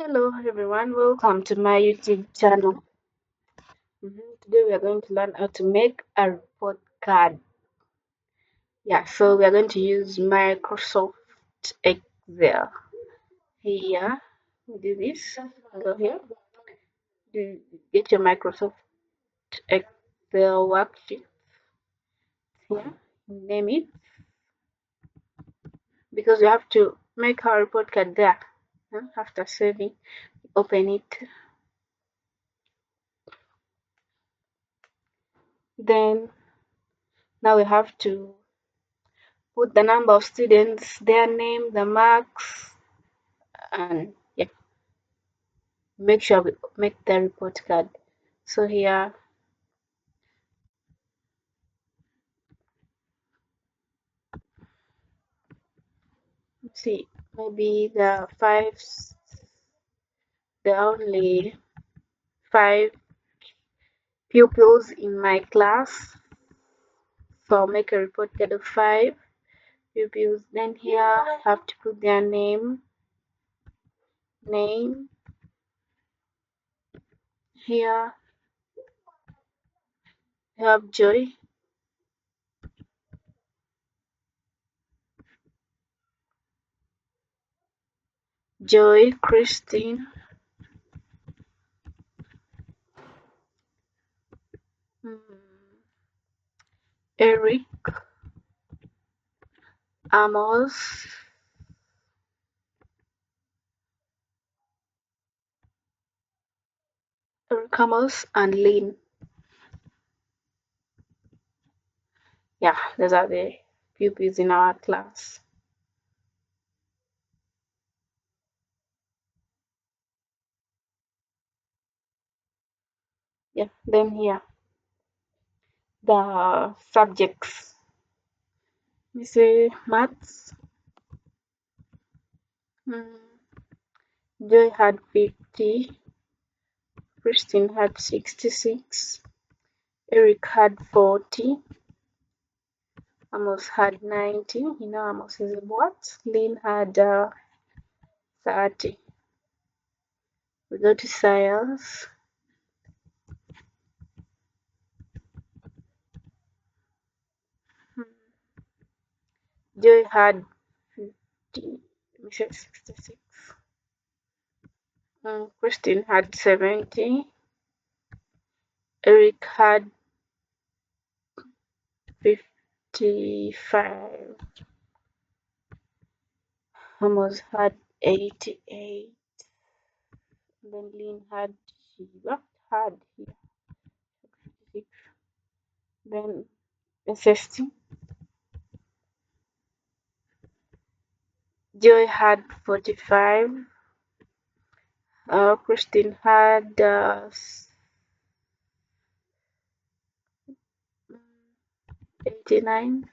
Hello everyone, welcome to my YouTube channel. Today we are going to learn how to make a report card. So we are going to use Microsoft Excel. Here, we do this. Go here. Get your Microsoft Excel worksheet. Here, name it because you have to make our report card there. After saving, open it. Then now we have to put the number of students, their name, the marks, and make sure we make the report card. So here, see, maybe the only five pupils in my class. So I'll make a report card of five pupils. Then here, have to put their name. Here, you have Joy, Christine, mm, Eric, Amos, and Lynn. Yeah, those are the pupils in our class. Then here, the subjects. We say maths. Mm, Joy had 50. Christine had 66. Eric had 40. Amos had 90. You know Amos is a what? Lynn had 30. We go to science. Joy had 50. Let me say 66. Christine had 70. Eric had 55. Amos had 88. Then Lynn had had here 56. Then SST. Joy had 45. Christine had 89.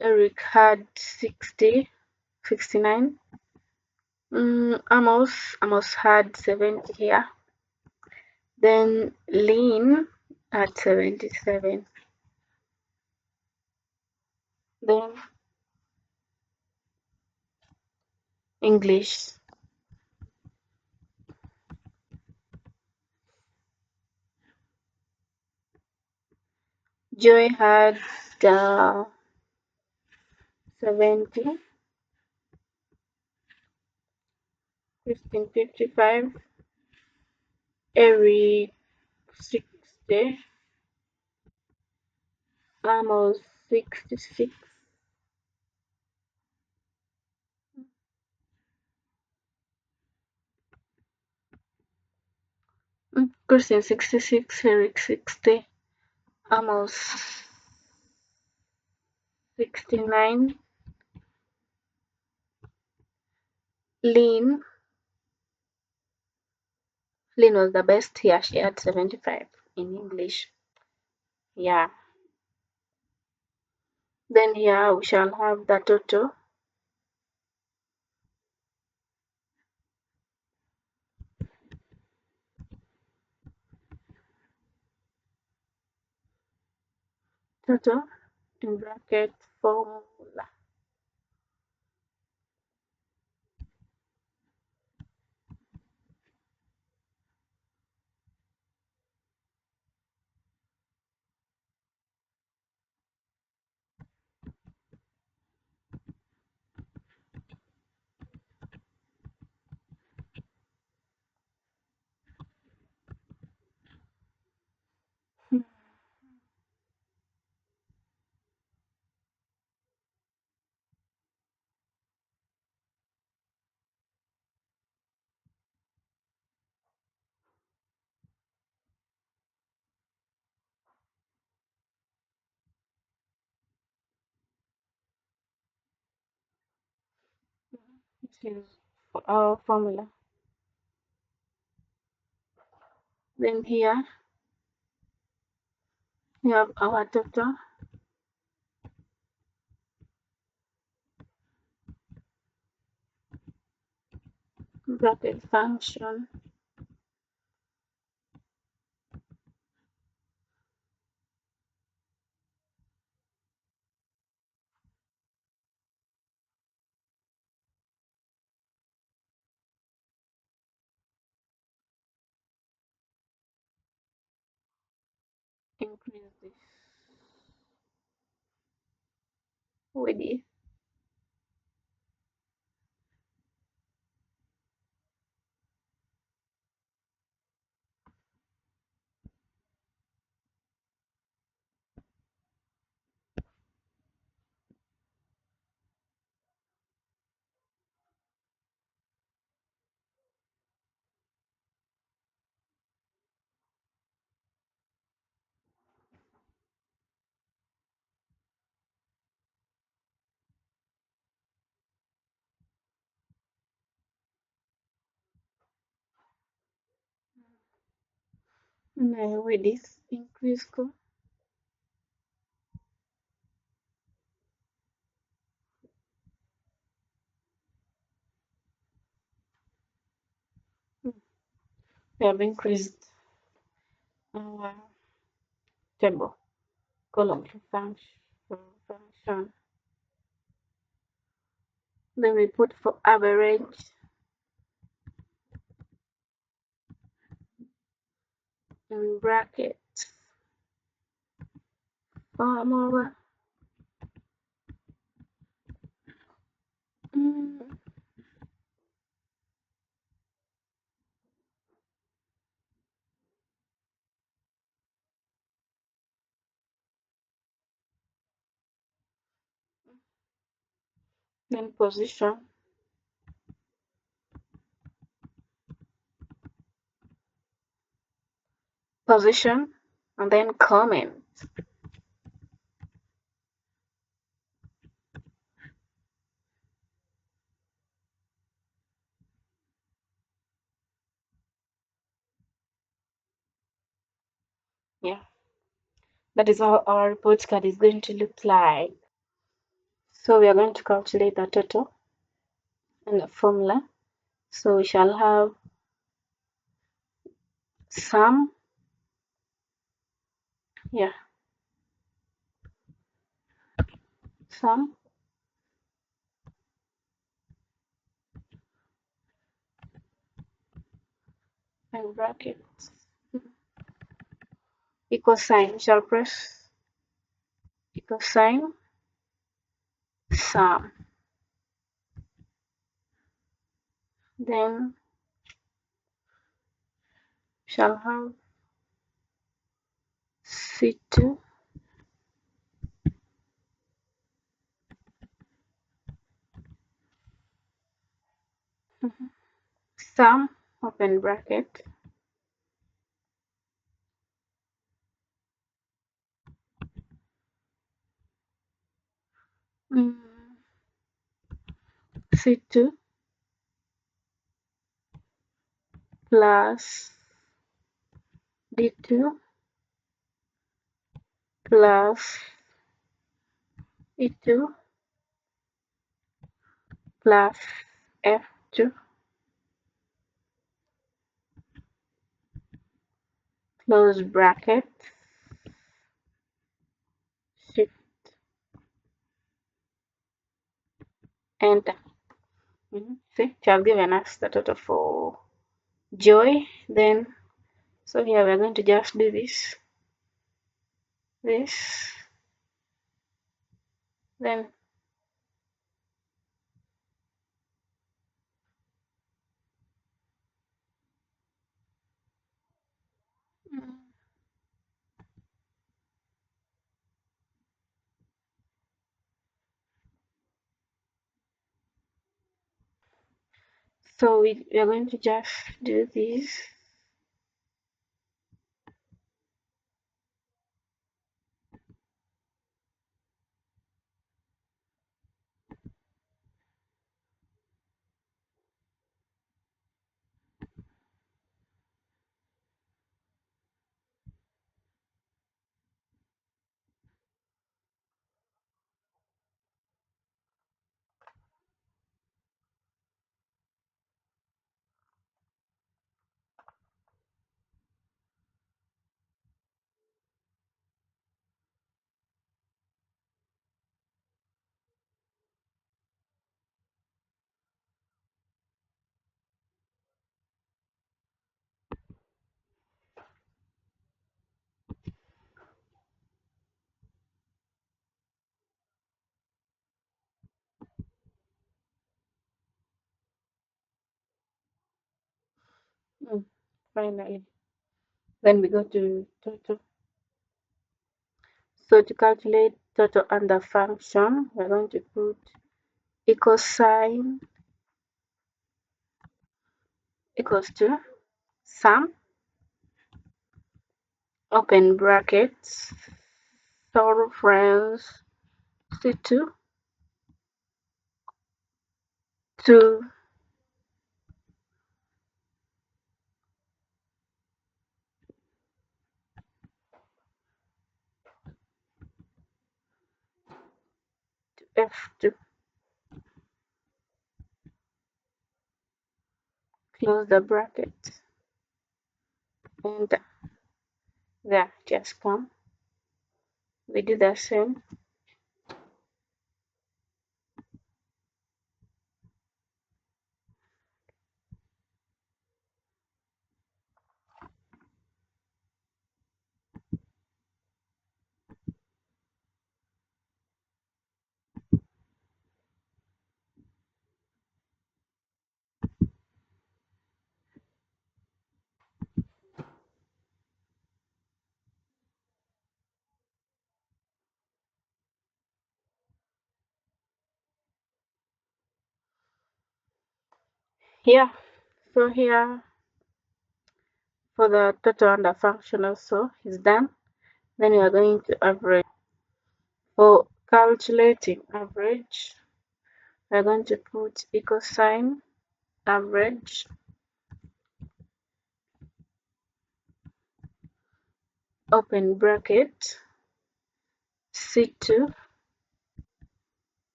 Eric had 69. Amos had 70 here. Then Lynn had 77. Then English. Joy had 70. Christine 55. Eric 60. Amos 66. Christine 66. Eric 60. Amos 69. Lynn. Lynn was the best here. She had 75 in English. Yeah. Then here we shall have the total. Total in bracket formula. use for our formula. Then here we have our total bracket function increase this with it. Now with this increase ko we have increased our table column function. Then we put for average in bracket formula. Mm, then position, and then comment. Yeah, that is how our report card is going to look like. So we are going to calculate the total and the formula. So we shall have sum, yeah, sum and brackets equal sign. We shall press equal sign sum. Then shall have C2 sum open bracket mm, C2 plus D2 plus E2 plus F2 close bracket shift enter. See, it has given us the total for joy. Then so here we're going to just do this, then mm, so we are going to just do this. Mm, finally. Then we go to total. So to calculate total under function, we're going to put equal sign equals to sum, open brackets, solve friends, C2 to F2, close the bracket, and there, just come. We do the same. Yeah, so here for the total under function also is done. Then we are going to average. For calculating average, we are going to put equal sign average, open bracket, C2,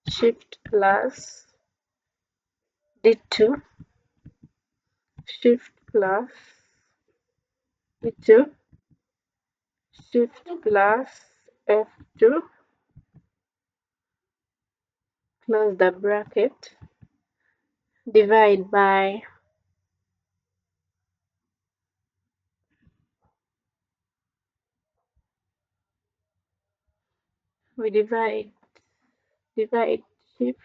shift plus D2, shift plus D2, shift plus F2, close the bracket, divide by we divide shift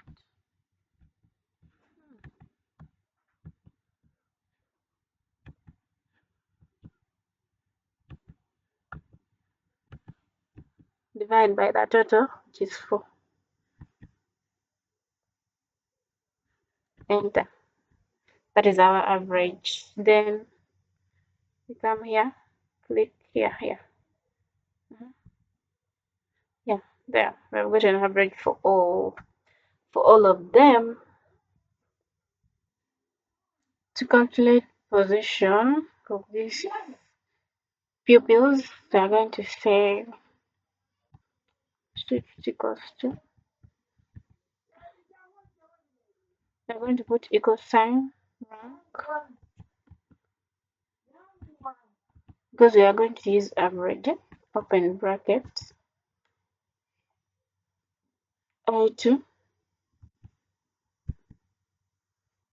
divide by the total, which is 4. Enter. That is our average. Then we come here, click here. Mhm. Yeah, there. We've got an average for all of them. To calculate position of these pupils, we are going to say shift equals to. We are going to put equal sign rank because we are going to use average. Open bracket A2